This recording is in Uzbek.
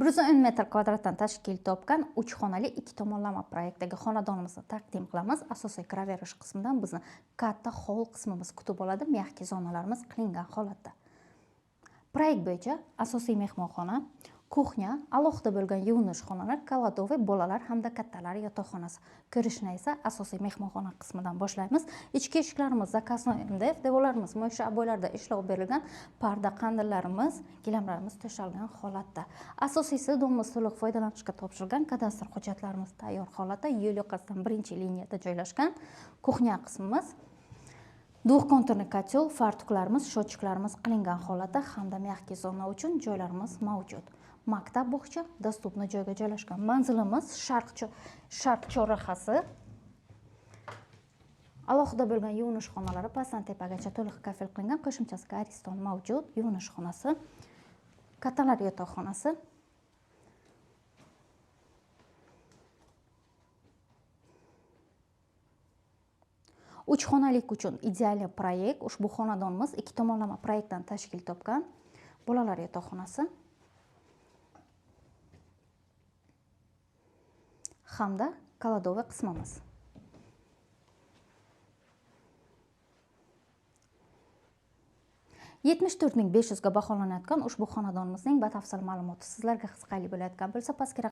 110 metr kvadratdan tashkil topgan 3 xonali 2 tomonlama proyektdagi xonadonimizni taqdim qilamiz. Asosiy kiraverish qismidan bizni katta hol qismimiz kutib oladi, mehki zonalarimiz qilingan holatda. Proyekt bo'yicha asosiy mehmonxona, kuxnya, alohida bo'lgan yuvinish xonalar, kaladoviy, bolalar hamda kattalar yotoqxonasi. Kirishni esa asosiy mehmonxona qismidan boshlaymiz. Ichki eshiklarimiz zakaznoy MDF, devorlarimiz mo'ysha aboylarda ishlov berilgan, parda qandillarimiz, gilamlarimiz to'shalgan holatda. Asosiysi domimiz to'liq foydalanishga topshirilgan, kadastr hujjatlarimiz tayyor holatda, yo'l yoqasidan birinchi liniyada joylashgan. Kuxnya qismimiz konturli kotel, fartuklarimiz, shotchiklarimiz qilingan holatda hamda mehki zona uchun joylarimiz mavjud. Maktab bog'cha dostupni joyga joylashgan. Manzilimiz sharq chorrahasi. Alohida bo'lgan yuvinish xonalari pastdan tepagacha to'liq kafil qilingan, qo'shimchasi ariston mavjud. Yuvinish xonasi, kattalar yotoqxonasi. Uch xonalik uchun ideal proyekt. Ushbu xonadonimiz 2 tomonlama proyektdan tashkil topgan. Bolalar yotoqxonasi hamda kaladoviy qismimiz. $74.500 ga baholanayotgan ushbu xonadonimizning batafsil ma'lumoti sizlarga qiziqarli bo'layotgan bo'lsa, pastga